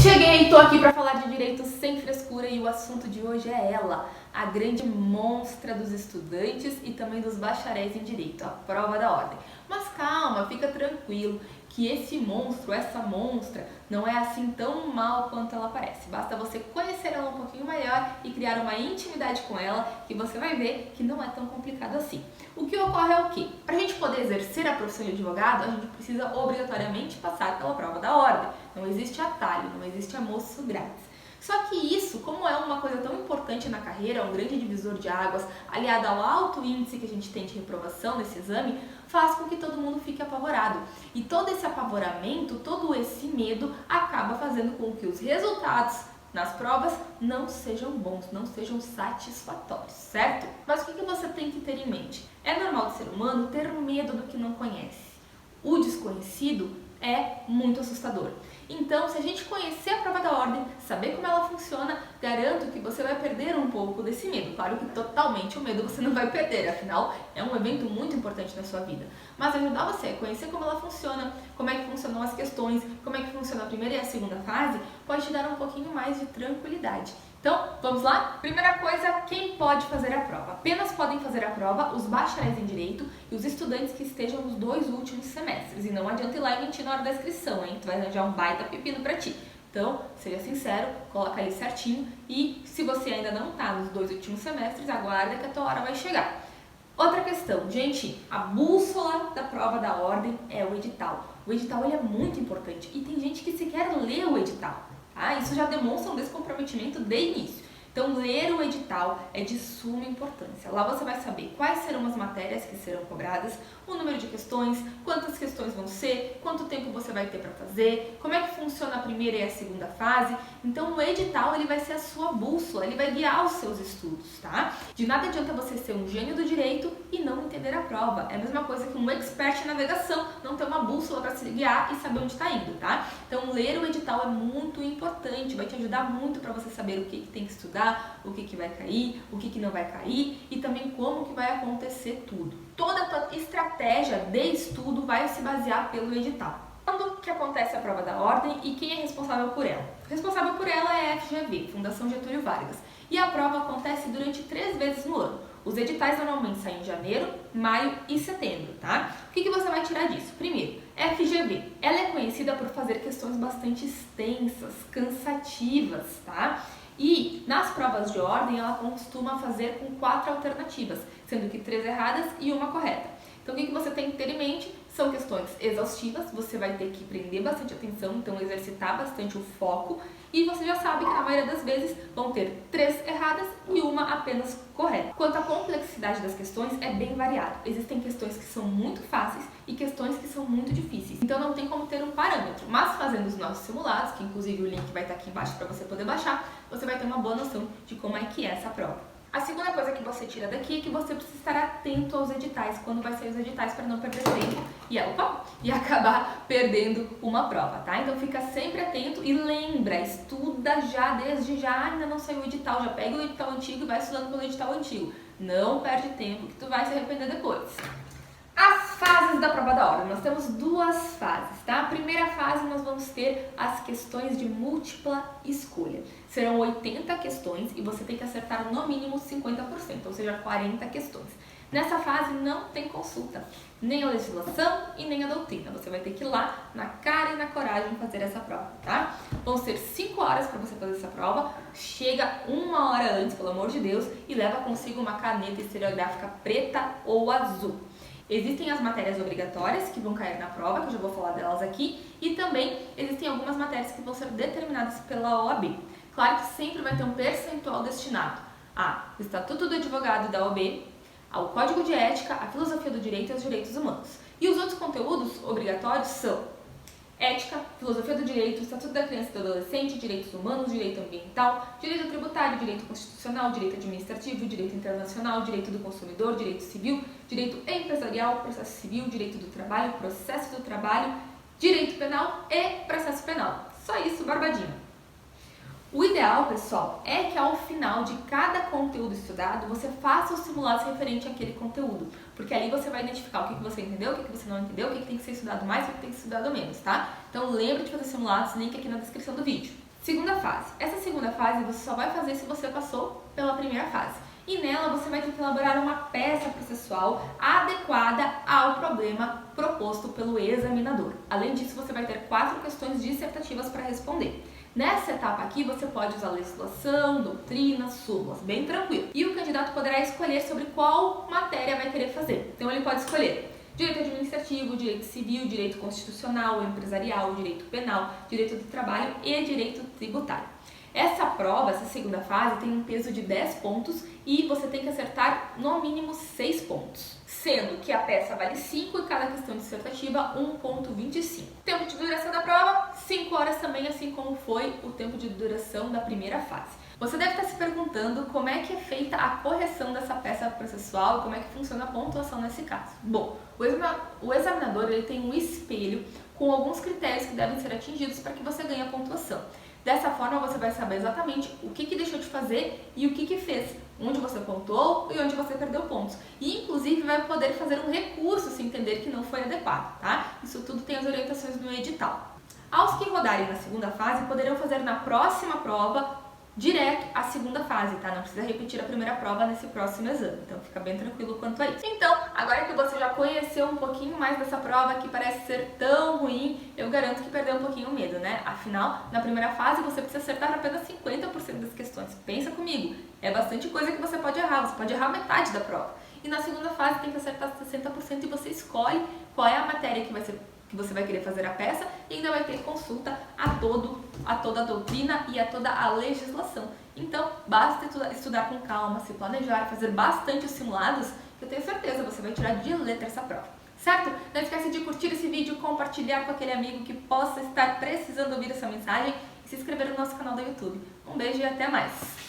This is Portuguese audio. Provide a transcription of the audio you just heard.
Cheguei, tô aqui para falar de direito sem frescura e o assunto de hoje é ela, a grande monstra dos estudantes e também dos bacharéis em direito, a prova da ordem. Mas calma, fica tranquilo, que esse monstro, essa monstra, não é assim tão mal quanto ela parece. Basta você conhecer ela um pouquinho melhor e criar uma intimidade com ela, que você vai ver que não é tão complicado assim. O que ocorre é o quê? Para a gente poder exercer a profissão de advogado, a gente precisa obrigatoriamente passar pela prova da ordem. Não existe atalho, não existe almoço grátis. Só que isso, como é uma coisa tão importante na carreira, um grande divisor de águas, aliado ao alto índice que a gente tem de reprovação nesse exame, faz com que todo mundo fique apavorado. E todo esse apavoramento, todo esse medo acaba fazendo com que os resultados nas provas não sejam bons, não sejam satisfatórios, certo? Mas o que você tem que ter em mente? É normal do ser humano ter medo do que não conhece. O desconhecido é muito assustador. Então, se a gente conhecer a prova da ordem, saber como ela funciona, garanto que você vai perder um pouco desse medo. Claro que totalmente o medo você não vai perder, afinal, é um evento muito importante na sua vida. Mas ajudar você a conhecer como ela funciona, como é que funcionam as questões, como é que funciona a primeira e a segunda fase, pode te dar um pouquinho mais de tranquilidade. Então, vamos lá? Primeira coisa, quem pode fazer a prova? Apenas podem fazer a prova os bacharéis em Direito e os estudantes que estejam nos 2 últimos semestres. E não adianta ir lá e mentir na hora da inscrição, hein? Tu vai arranjar um baita pepino pra ti. Então, seja sincero, coloca ali certinho e se você ainda não tá nos 2 últimos semestres, aguarda que a tua hora vai chegar. Outra questão, gente, a bússola da prova da ordem é o edital. O edital ele é muito importante e tem gente que sequer lê o edital. Isso já demonstra um descomprometimento de início. Então, ler o edital é de suma importância. Lá você vai saber quais serão as matérias que serão cobradas, o número de questões, quantas questões vão ser, quanto tempo você vai ter para fazer, como é que funciona a primeira e a segunda fase. Então, o edital ele vai ser a sua bússola, ele vai guiar os seus estudos, tá? De nada adianta você ser um gênio do direito e não entender a prova. É a mesma coisa que um expert em navegação não ter uma bússola para se guiar e saber onde está indo, tá? Então, ler o edital é muito importante, vai te ajudar muito para você saber o que tem que estudar, o que vai cair, o que não vai cair e também como que vai acontecer tudo. Toda a tua estratégia de estudo vai se basear pelo edital. Quando que acontece a prova da ordem e quem é responsável por ela? O responsável por ela é a FGV, Fundação Getúlio Vargas. E a prova acontece durante 3 vezes no ano. Os editais normalmente saem em janeiro, maio e setembro, tá? O que você vai tirar disso? Primeiro, FGV. Ela é conhecida por fazer questões bastante extensas, cansativas, tá? E nas provas de ordem ela costuma fazer com 4 alternativas, sendo que 3 erradas e 1 correta. Então o que você tem que ter em mente? São questões exaustivas, você vai ter que prender bastante atenção, então exercitar bastante o foco. E você já sabe que na maioria das vezes vão ter 3 erradas e 1 apenas correta. Quanto à complexidade das questões, é bem variado. Existem questões que são muito fáceis e questões que são muito difíceis. Então não tem como ter um parâmetro. Mas fazendo os nossos simulados, que inclusive o link vai estar aqui embaixo para você poder baixar, você vai ter uma boa noção de como é que é essa prova. A segunda coisa que você tira daqui é que você precisa estar atento aos editais, quando vai sair os editais, para não perder tempo e acabar perdendo uma prova, tá? Então fica sempre atento e lembra, estuda já desde já, ainda não saiu o edital, já pega o edital antigo e vai estudando pelo edital antigo. Não perde tempo que tu vai se arrepender depois. As fases da prova da ordem, nós temos 2 fases, tá? A primeira fase nós vamos ter as questões de múltipla escolha. Serão 80 questões e você tem que acertar no mínimo 50%, ou seja, 40 questões. Nessa fase não tem consulta, nem a legislação e nem a doutrina. Você vai ter que ir lá na cara e na coragem fazer essa prova, tá? Vão ser 5 horas para você fazer essa prova. Chega 1 hora antes, pelo amor de Deus, e leva consigo uma caneta estereográfica preta ou azul. Existem as matérias obrigatórias que vão cair na prova, que eu já vou falar delas aqui, e também existem algumas matérias que vão ser determinadas pela OAB. Claro que sempre vai ter um percentual destinado ao Estatuto do Advogado da OAB, ao Código de Ética, à Filosofia do Direito e aos Direitos Humanos. E os outros conteúdos obrigatórios são Ética, Filosofia do Direito, Estatuto da Criança e do Adolescente, Direitos Humanos, Direito Ambiental, Direito Tributário, Direito Constitucional, Direito Administrativo, Direito Internacional, Direito do Consumidor, Direito Civil, Direito Empresarial, Processo Civil, Direito do Trabalho, Processo do Trabalho, Direito Penal e Processo Penal. Só isso, barbadinho. O ideal, pessoal, é que ao final de cada conteúdo estudado, você faça os simulados referente àquele conteúdo. Porque ali você vai identificar o que você entendeu, o que você não entendeu, o que tem que ser estudado mais, o que tem que ser estudado menos, tá? Então lembre de fazer simulados, link aqui na descrição do vídeo. Segunda fase. Essa segunda fase você só vai fazer se você passou pela primeira fase. E nela você vai ter que elaborar uma peça processual adequada ao problema proposto pelo examinador. Além disso, você vai ter 4 questões dissertativas para responder. Nessa etapa aqui, você pode usar legislação, doutrina, súmulas, bem tranquilo. E o candidato poderá escolher sobre qual matéria vai querer fazer. Então, ele pode escolher direito administrativo, direito civil, direito constitucional, empresarial, direito penal, direito do trabalho e direito tributário. Essa prova, essa segunda fase, tem um peso de 10 pontos e você tem que acertar no mínimo 6 pontos, sendo que a peça vale 5 e cada questão dissertativa 1,25. Tempo de duração da prova, 5 horas também, assim como foi o tempo de duração da primeira fase. Você deve estar se perguntando como é que é feita a correção dessa peça processual e como é que funciona a pontuação nesse caso. Bom, o examinador ele tem um espelho com alguns critérios que devem ser atingidos para que você ganhe a pontuação. Dessa forma, você vai saber exatamente o que deixou de fazer e o que fez, onde você pontuou e onde você perdeu pontos. E, inclusive, vai poder fazer um recurso se entender que não foi adequado, tá? Isso tudo tem as orientações no edital. Aos que rodarem na segunda fase, poderão fazer na próxima prova direto à segunda fase, tá? Não precisa repetir a primeira prova nesse próximo exame, então fica bem tranquilo quanto a isso. Então, agora que você já conheceu um pouquinho mais dessa prova que parece ser tão ruim, eu garanto que perdeu um pouquinho o medo, né? Afinal, na primeira fase você precisa acertar apenas 50% das questões. Pensa comigo, é bastante coisa que você pode errar metade da prova. E na segunda fase tem que acertar 60% e você escolhe qual é a matéria que você vai querer fazer a peça e ainda vai ter consulta a toda a doutrina e a toda a legislação. Então, basta estudar com calma, se planejar, fazer bastante os simulados, que eu tenho certeza você vai tirar de letra essa prova. Certo? Não esquece de curtir esse vídeo, compartilhar com aquele amigo que possa estar precisando ouvir essa mensagem e se inscrever no nosso canal do YouTube. Um beijo e até mais!